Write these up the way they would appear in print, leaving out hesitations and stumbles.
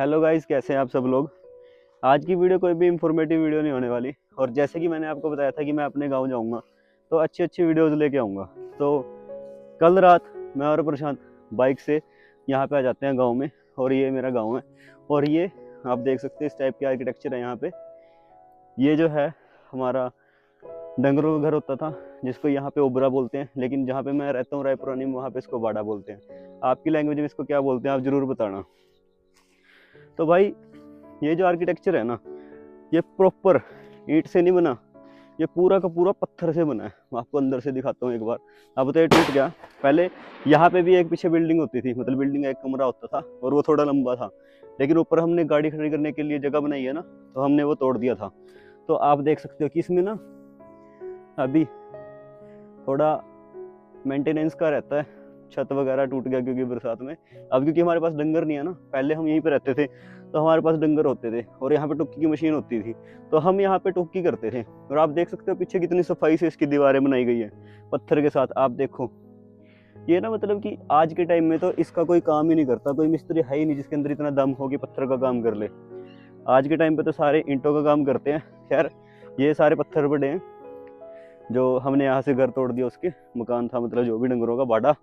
Hello guys, कैसे हैं आप सब लोग। आज की वीडियो कोई भी इंफॉर्मेटिव वीडियो नहीं होने वाली। और जैसे कि मैंने आपको बताया था कि मैं अपने गांव जाऊंगा तो अच्छी अच्छी वीडियोस लेके आऊंगा। तो कल रात मैं और प्रशांत बाइक से यहाँ पे आ जाते हैं गांव में। और ये मेरा गांव है और ये आप देख सकते हैं इस टाइप की आर्किटेक्चर है यहाँ पे। ये जो है हमारा डंगरों का घर होता था, जिसको यहाँ पे ओबरा बोलते हैं, लेकिन जहाँ पे मैं रहता हूँ रायपुरानी में, वहाँ पे इसको बाड़ा बोलते हैं। आपकी लैंग्वेज में इसको क्या बोलते हैं आप जरूर बताना। तो भाई, ये जो आर्किटेक्चर है ना, ये प्रॉपर ईंट से नहीं बना, ये पूरा का पूरा पत्थर से बना है। मैं आपको अंदर से दिखाता हूँ एक बार। अब तो ये टूट गया। पहले यहाँ पे भी एक पीछे बिल्डिंग होती थी, मतलब बिल्डिंग का एक कमरा होता था और वो थोड़ा लंबा था, लेकिन ऊपर हमने गाड़ी खड़ी करने के लिए जगह बनाई है ना, तो हमने वो तोड़ दिया था। तो आप देख सकते हो कि इसमें ना अभी थोड़ा मेंटेनेंस का रहता है। छत वगैरह टूट गया क्योंकि बरसात में। अब क्योंकि हमारे पास डंगर नहीं है ना, पहले हम यहीं पे रहते थे तो हमारे पास डंगर होते थे और यहाँ पे टुक्की की मशीन होती थी, तो हम यहाँ पे टुक्की करते थे। और आप देख सकते हो पीछे कितनी सफाई से इसकी दीवारें बनाई गई है पत्थर के साथ। आप देखो, ये ना मतलब कि आज के टाइम में तो इसका कोई काम ही नहीं करता, कोई मिस्त्री है ही नहीं जिसके अंदर इतना दम हो कि पत्थर का काम कर ले। आज के टाइम पे तो सारे ईंटों का काम करते हैं। खैर, ये सारे पत्थर बड़े हैं जो हमने यहाँ से घर तोड़ दिया, उसके मकान था, मतलब जो भी डंगरों का बाड़ा।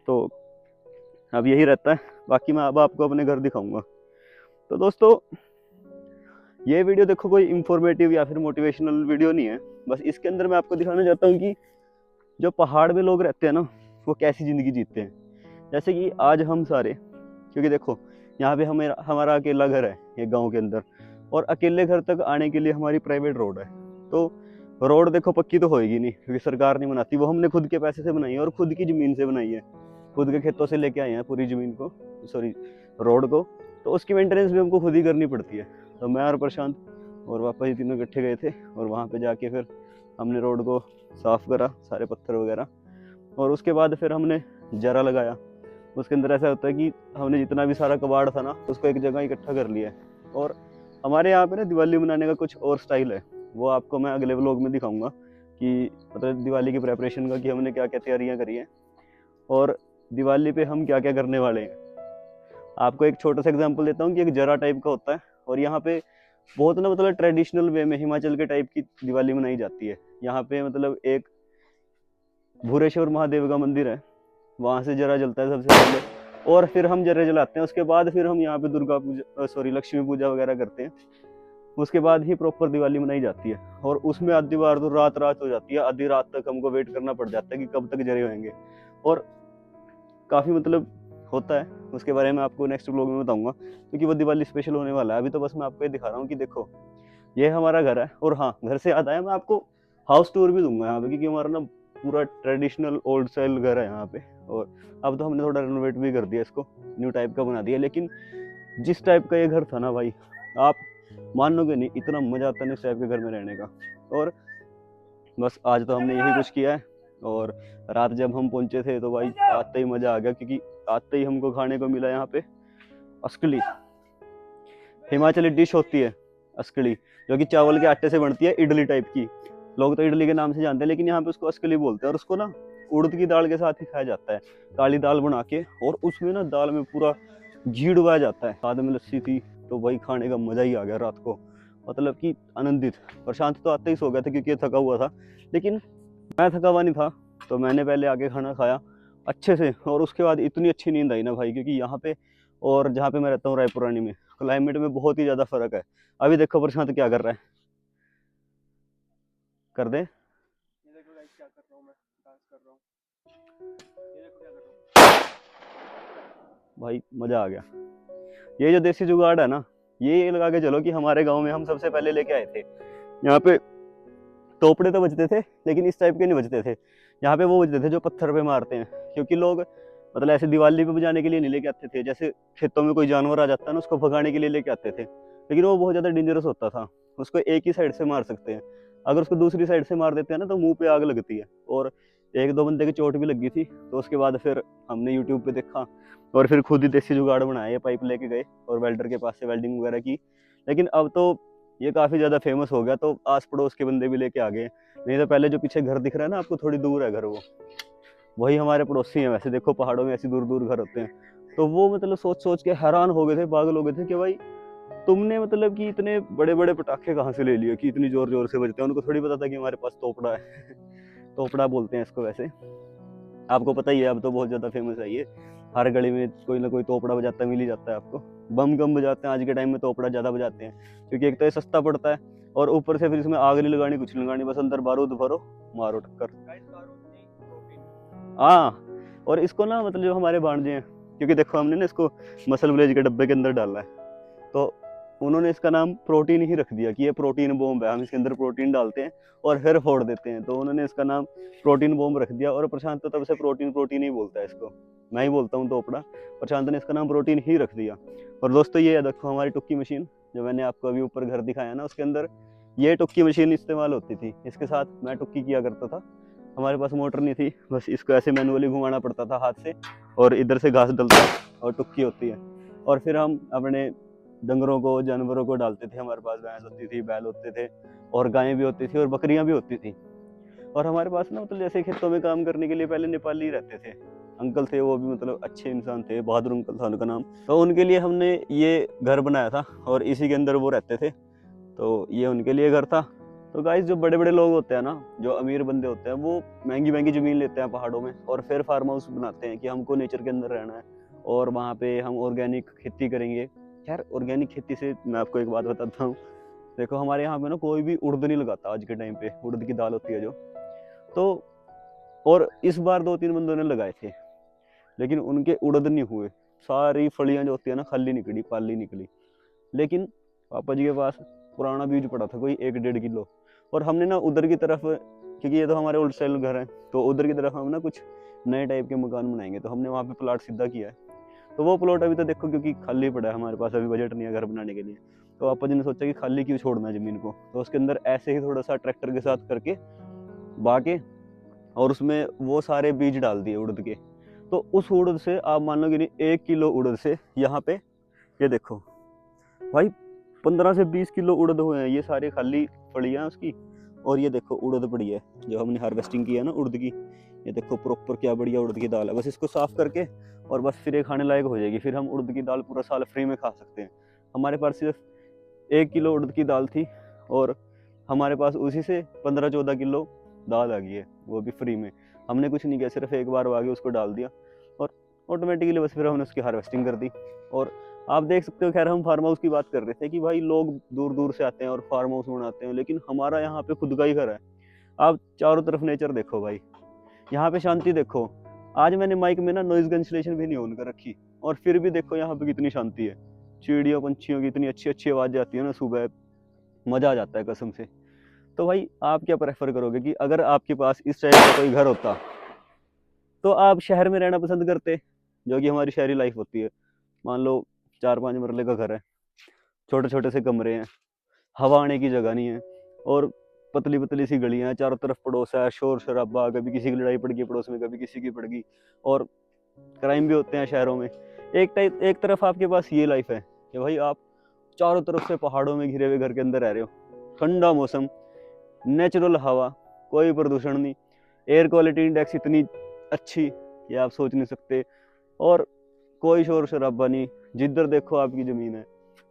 तो अब यही रहता है। बाकी मैं अब आपको अपने घर दिखाऊंगा। तो दोस्तों, ये वीडियो देखो कोई इंफॉर्मेटिव या फिर मोटिवेशनल वीडियो नहीं है। बस इसके अंदर मैं आपको दिखाना चाहता हूँ कि जो पहाड़ में लोग रहते हैं ना, वो कैसी ज़िंदगी जीते हैं। जैसे कि आज हम सारे, क्योंकि देखो यहाँ पे हमारा अकेला घर है ये गाँव के अंदर, और अकेले घर तक आने के लिए हमारी प्राइवेट रोड है। तो रोड देखो पक्की तो होएगी नहीं, क्योंकि सरकार नहीं बनाती, वो हमने खुद के पैसे से बनाई है और खुद की ज़मीन से बनाई है। खुद के खेतों से लेके आए हैं पूरी ज़मीन को, सॉरी रोड को। तो उसकी मेंटेनेंस भी हमको खुद ही करनी पड़ती है। तो मैं और प्रशांत और पापा जी तीनों इकट्ठे गए थे और वहाँ पे जाके फिर हमने रोड को साफ़ करा, सारे पत्थर वगैरह। और उसके बाद फिर हमने जरा लगाया। उसके अंदर ऐसा होता है कि हमने जितना भी सारा कबाड़ था ना, उसको एक जगह इकट्ठा कर लिया है। और हमारे यहाँ पे ना दिवाली मनाने का कुछ और स्टाइल है, वो आपको मैं अगले व्लॉग में दिखाऊंगा कि मतलब दिवाली की प्रेपरेशन का, कि हमने क्या क्या तैयारियाँ करी हैं और दिवाली पे हम क्या क्या करने वाले हैं। आपको एक छोटा सा एग्जांपल देता हूँ कि एक जरा टाइप का होता है, और यहाँ पे बहुत ना मतलब ट्रेडिशनल वे में हिमाचल के टाइप की दिवाली मनाई जाती है। यहाँ पे मतलब एक भूरेश्वर महादेव का मंदिर है, वहाँ से जरा जलता है सबसे पहले, और फिर हम जरे जलाते हैं। उसके बाद फिर हम यहाँ पे दुर्गा पूजा, सॉरी लक्ष्मी पूजा वगैरह करते हैं। उसके बाद ही प्रॉपर दिवाली मनाई जाती है। और उसमें आधी बार तो रात रात हो जाती है, आधी रात तक हमको वेट करना पड़ जाता है कि कब तक जरे होंगे। और काफ़ी मतलब होता है, उसके बारे में आपको नेक्स्ट व्लॉग में बताऊंगा, क्योंकि वो दिवाली स्पेशल होने वाला है। अभी तो बस मैं आपको ये दिखा रहा हूँ कि देखो ये हमारा घर है। और हाँ, घर से याद आया, मैं आपको हाउस टूर भी दूंगा यहाँ पे, क्योंकि हमारा ना पूरा ट्रेडिशनल ओल्ड स्टाइल घर है यहाँ पे। और अब तो हमने थोड़ा रेनोवेट भी कर दिया, इसको न्यू टाइप का बना दिया। लेकिन जिस टाइप का ये घर था ना भाई, आप मानोगे नहीं, इतना मजा आता है इस टाइप के घर में रहने का। और बस आज तो हमने यही कुछ किया है। और रात जब हम पहुंचे थे तो भाई आते ही मजा आ गया, क्योंकि आते ही हमको खाने को मिला यहाँ पे अस्कली, हिमाचली डिश होती है अस्कली, जो कि चावल के आटे से बनती है, इडली टाइप की। लोग तो इडली के नाम से जानते हैं, लेकिन यहाँ पे उसको अस्कली बोलते हैं। और उसको ना उड़द की दाल के साथ ही खाया जाता है, काली दाल बना के, और उसमें ना दाल में पूरा घी डुबाया जाता है। साथ में लस्सी थी, तो भाई खाने का मजा ही आ गया रात को, मतलब कि आनंदित। प्रशांत तो आते ही सो गया था क्योंकि ये थका हुआ था, लेकिन मैं थका हुआ नहीं था, तो मैंने पहले आके खाना खाया अच्छे से। और उसके बाद इतनी अच्छी नींद आई ना भाई, क्योंकि यहाँ पे और जहाँ पे मैं रहता हूँ रायपुरानी में, क्लाइमेट में बहुत ही ज़्यादा फर्क है। अभी देखो प्रशांत क्या कर रहा है, कर दे। ये देखो गाइस क्या कर रहा हूँ, मैं डांस कर रहा हूँ। ये देखो क्या कर रहा हूँ। भाई मज़ा आ गया। ये जो देसी जुगाड़ है ना, ये लगा के चलो कि हमारे गाँव में हम सबसे पहले लेके आए थे। यहाँ पे तोपड़े तो बजते थे, लेकिन इस टाइप के नहीं बजते थे। यहाँ पे वो बजते थे जो पत्थर पे मारते हैं, क्योंकि लोग मतलब ऐसे दिवाली पे बजाने के लिए नहीं लेके आते थे। जैसे खेतों में कोई जानवर आ जाता है ना, उसको भगाने के लिए लेके आते थे, लेकिन वो बहुत ज़्यादा डेंजरस होता था। उसको एक ही साइड से मार सकते हैं, अगर उसको दूसरी साइड से मार देते हैं ना तो मुंह पे आग लगती है। और एक दो बंदे की चोट भी लगी थी। तो उसके बाद फिर हमने यूट्यूब पे देखा और फिर खुद ही देसी जुगाड़ बनाया। ये पाइप लेके गए और वेल्डर के पास से वेल्डिंग वगैरह की। लेकिन अब तो ये काफ़ी ज़्यादा फेमस हो गया, तो आस पड़ोस के बंदे भी लेके आ गए। नहीं तो पहले जो पीछे घर दिख रहा है ना आपको, थोड़ी दूर है घर, वो वही हमारे पड़ोसी हैं। वैसे देखो पहाड़ों में ऐसी दूर दूर घर होते हैं। तो वो मतलब सोच सोच के हैरान हो गए थे, पागल हो गए थे कि भाई तुमने मतलब कि इतने बड़े बड़े पटाखे कहाँ से ले लिए कि इतनी जोर जोर से बजते हैं। उनको थोड़ी पता था कि हमारे पास तोपड़ा है। तोपड़ा बोलते हैं इसको वैसे, आपको पता ही है, अब तो बहुत ज़्यादा फेमस है ये, हर गली में कोई ना कोई तोपड़ा बजाता मिल ही जाता है आपको। बम कम बजाते हैं आज के टाइम में, तोपड़ा ज़्यादा बजाते हैं, क्योंकि एक तो ये सस्ता पड़ता है और ऊपर से फिर इसमें आग नहीं लगानी, कुछ नहीं लगानी, बस अंदर बारूद भरो मारो टक्कर। गाइस बारूद नहीं, प्रोटीन। हाँ, और इसको ना मतलब जो हमारे भांजे हैं, क्योंकि देखो हमने ना इसको मसल विलेज के डब्बे के अंदर डाला है, तो उन्होंने इसका नाम प्रोटीन ही रख दिया कि ये प्रोटीन बॉम्ब है, हम इसके अंदर प्रोटीन डालते हैं और फिर फोड़ देते हैं, तो उन्होंने इसका नाम प्रोटीन बॉम्ब रख दिया। और प्रशांत तो तब से प्रोटीन प्रोटीन ही बोलता है इसको, मैं ही बोलता हूँ तोपड़ा, प्रशांत ने इसका नाम प्रोटीन ही रख दिया। और दोस्तों ये देखो हमारी टुक्की मशीन, जो मैंने आपको अभी ऊपर घर दिखाया ना, उसके अंदर ये टुक्की मशीन इस्तेमाल होती थी। इसके साथ मैं टुक्की किया करता था, हमारे पास मोटर नहीं थी, बस इसको ऐसे मैनुअली घुमाना पड़ता था हाथ से, और इधर से घास डलता और टुक्की होती है, और फिर हम अपने डंगरों को, जानवरों को डालते थे। हमारे पास भैंस होती थी, बैल होते थे, और गायें भी होती थी, और बकरियां भी होती थी। और हमारे पास ना मतलब जैसे खेतों में काम करने के लिए पहले नेपाली रहते थे, अंकल थे वो भी, मतलब अच्छे इंसान थे, बहादुर अंकल था उनका नाम। तो उनके लिए हमने ये घर बनाया था और इसी के अंदर वो रहते थे, तो ये उनके लिए घर था। तो गाइस जो बड़े बड़े लोग होते हैं ना, जो अमीर बंदे होते हैं, वो महंगी महंगी ज़मीन लेते हैं पहाड़ों में और फिर फार्म हाउस बनाते हैं कि हमको नेचर के अंदर रहना है और वहाँ पे हम ऑर्गेनिक खेती करेंगे। खैर ऑर्गेनिक खेती से मैं आपको एक बात बताता हूँ, देखो हमारे यहाँ पे ना कोई भी उड़द नहीं लगाता आज के टाइम पे, उड़द की दाल होती है जो, तो और इस बार 2-3 बंदों ने लगाए थे, लेकिन उनके उड़द नहीं हुए, सारी फलियाँ जो होती है ना खाली निकली, पाली निकली। लेकिन पापा जी के पास पुराना बीज पड़ा था कोई 1-1.5 किलो, और हमने ना उधर की तरफ, क्योंकि ये तो हमारे ओल्ड स्टाइल घर है, तो उधर की तरफ हम ना कुछ नए टाइप के मकान बनाएंगे, तो हमने वहाँ पे प्लाट सीधा किया है। तो वो प्लॉट अभी तो देखो क्योंकि खाली पड़ा है, हमारे पास अभी बजट नहीं है घर बनाने के लिए, तो पापा जी ने सोचा कि खाली क्यों छोड़ना है ज़मीन को, तो उसके अंदर ऐसे ही थोड़ा सा ट्रैक्टर के साथ करके बाके और उसमें वो सारे बीज डाल दिए उड़द के। तो उस उड़द से आप मान लो कि नहीं, 1 किलो उड़द से यहाँ पे ये देखो भाई 15 से 20 किलो उड़द हुए हैं, ये सारे खाली फलियाँ उसकी। और ये देखो उड़द पड़ी है जो हमने हार्वेस्टिंग की है ना उड़द की, ये देखो प्रॉपर क्या बढ़िया उड़द की दाल है। बस इसको साफ करके और बस फिर ये खाने लायक हो जाएगी, फिर हम उड़द की दाल पूरा साल फ्री में खा सकते हैं। हमारे पास सिर्फ 1 किलो उड़द की दाल थी और हमारे पास उसी से 15-14 किलो दाल आ गई है, वो भी फ्री में। हमने कुछ नहीं किया, सिर्फ एक बार आगे उसको डाल दिया और ऑटोमेटिकली बस फिर हमने उसकी हार्वेस्टिंग कर दी। और आप देख सकते हो, खैर हम फार्म हाउस की बात कर रहे थे कि भाई लोग दूर दूर से आते हैं और फार्म हाउस बनाते हैं, लेकिन हमारा यहाँ पे खुद का ही घर है। आप चारों तरफ नेचर देखो भाई, यहाँ पे शांति देखो। आज मैंने माइक में ना नॉइज कैंसिलेशन भी नहीं ऑन कर रखी, और फिर भी देखो यहाँ पे कितनी शांति है, चिड़ियों पंछियों की इतनी अच्छी अच्छी आवाज़ आती है ना सुबह, मज़ा आ जाता है कसम से। तो भाई आप क्या प्रेफर करोगे कि अगर आपके पास इस टाइप का कोई घर होता, तो आप शहर में रहना पसंद करते, जो कि हमारी शहरी लाइफ होती है, मान लो 4-5 मरले का घर है, छोटे छोटे से कमरे हैं, हवा आने की जगह नहीं है, और पतली पतली सी गलियां हैं, चारों तरफ पड़ोस है, शोर शराबा, कभी किसी की लड़ाई पड़ गई पड़ोस में, कभी किसी की पड़ गई, और क्राइम भी होते हैं शहरों में। एक तरफ आपके पास ये लाइफ है कि भाई आप चारों तरफ से पहाड़ों में घिरे हुए घर के अंदर रह रहे हो, ठंडा मौसम, नेचुरल हवा, कोई प्रदूषण नहीं, एयर क्वालिटी इंडेक्स इतनी अच्छी कि आप सोच नहीं सकते, और कोई शोर शराबा नहीं, जिधर देखो आपकी ज़मीन है,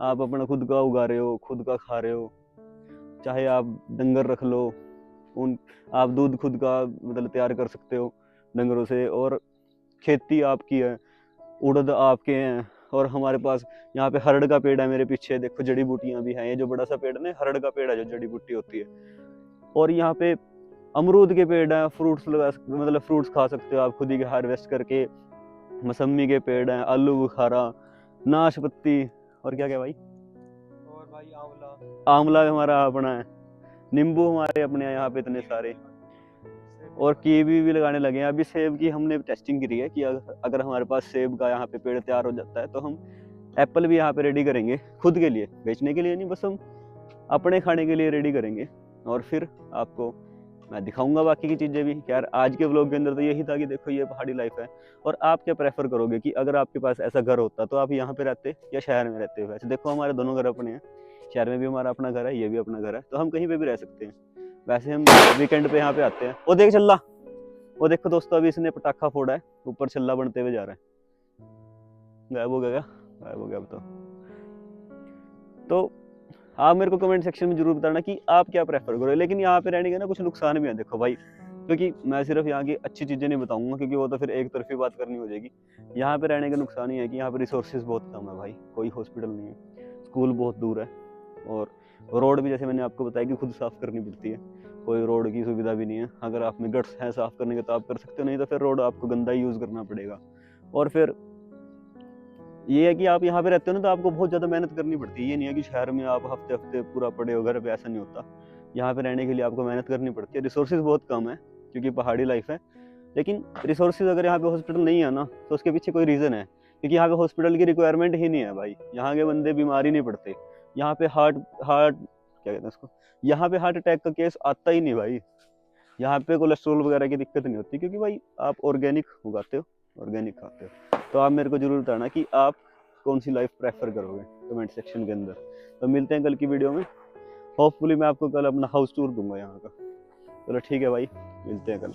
आप अपना खुद का उगा रहे हो, खुद का खा रहे हो, चाहे आप डंगर रख लो, उन आप दूध खुद का मतलब तैयार कर सकते हो डंगरों से, और खेती आपकी है, उड़द आपके हैं। और हमारे पास यहाँ पे हरड़ का पेड़ है, मेरे पीछे देखो जड़ी बूटियाँ भी हैं, ये जो बड़ा सा पेड़ है ना, हरड़ का पेड़ है जो जड़ी बूटी होती है। और यहाँ पे अमरूद के पेड़ हैं, फ्रूट्स लगा मतलब फ्रूट्स खा सकते हो आप खुद ही हार्वेस्ट करके, मौसम्मी के पेड़ हैं, आलू बुखारा, नाशपत्ती, और क्या क्या भाई, और भाई आंवला, आंवला भी हमारा अपना है, नींबू हमारे अपने हैं यहाँ पे इतने सारे, और कीवी भी लगाने लगे हैं। अभी सेब की हमने टेस्टिंग करी है कि अगर हमारे पास सेब का यहाँ पे पेड़ तैयार हो जाता है, तो हम एप्पल भी यहाँ पे रेडी करेंगे खुद के लिए, बेचने के लिए नहीं, बस हम अपने खाने के लिए रेडी करेंगे, और फिर आपको मैं दिखाऊंगा बाकी की चीज़ें भी। यार आज के व्लॉग के अंदर तो यही था कि देखो ये पहाड़ी लाइफ है, और आप क्या प्रेफर करोगे कि अगर आपके पास ऐसा घर होता तो आप यहाँ पे रहते या शहर में रहते? वैसे देखो हमारे दोनों घर अपने हैं, शहर में भी हमारा अपना घर है, ये भी अपना घर है, तो हम कहीं पे भी रह सकते हैं। वैसे हम वीकेंड पे यहाँ पे आते हैं। वो देख चल्ला, वो देखो दोस्तों, अभी इसने पटाखा फोड़ा है, ऊपर चल्ला बनते हुए जा रहा है। गायब हो गया क्या? गायब हो गया अब तो आप मेरे को कमेंट सेक्शन में जरूर बताना कि आप क्या प्रेफर करो। लेकिन यहाँ पे रहने के ना कुछ नुकसान भी है देखो भाई, क्योंकि मैं सिर्फ यहाँ की अच्छी चीज़ें नहीं बताऊंगा, क्योंकि वो तो फिर एक तरफी बात करनी हो जाएगी। यहाँ पे रहने का नुकसान ही है कि यहाँ पे रिसोर्सेज बहुत कम है भाई, कोई हॉस्पिटल नहीं है, स्कूल बहुत दूर है, और रोड भी जैसे मैंने आपको बताया कि खुद साफ़ करनी पड़ती है, कोई रोड की सुविधा भी नहीं है। अगर आप में गट्स हैं साफ़ करने के तो आप कर सकते हो, नहीं तो फिर रोड आपको गंदा ही यूज़ करना पड़ेगा। और फिर ये है कि आप यहाँ पे रहते हो ना, तो आपको बहुत ज़्यादा मेहनत करनी पड़ती है। ये नहीं है कि शहर में आप हफ्ते हफ्ते पूरा पड़े हो घर पे, ऐसा नहीं होता। यहाँ पे रहने के लिए आपको मेहनत करनी पड़ती है। रिसोर्सेज बहुत कम है क्योंकि पहाड़ी लाइफ है, लेकिन रिसोर्सेज अगर यहाँ पे हॉस्पिटल नहीं है ना, तो उसके पीछे कोई रीज़न है, क्योंकि यहाँ पे हॉस्पिटल की रिक्वायरमेंट ही नहीं है भाई। यहाँ के बंदे बीमार ही नहीं पड़ते। यहाँ पे हार्ट हार्ट क्या कहते हैं उसको, यहाँ पे हार्ट अटैक का केस आता ही नहीं भाई। यहाँ पे कोलेस्ट्रॉल वगैरह की दिक्कत नहीं होती, क्योंकि भाई आप ऑर्गेनिक उगाते हो, ऑर्गेनिक खाते हो। तो आप मेरे को जरूर बताना कि आप कौन सी लाइफ प्रेफर करोगे कमेंट सेक्शन के अंदर। तो मिलते हैं कल की वीडियो में। होपफुली मैं आपको कल अपना हाउस टूर दूंगा यहाँ का। चलो ठीक है भाई, मिलते हैं कल।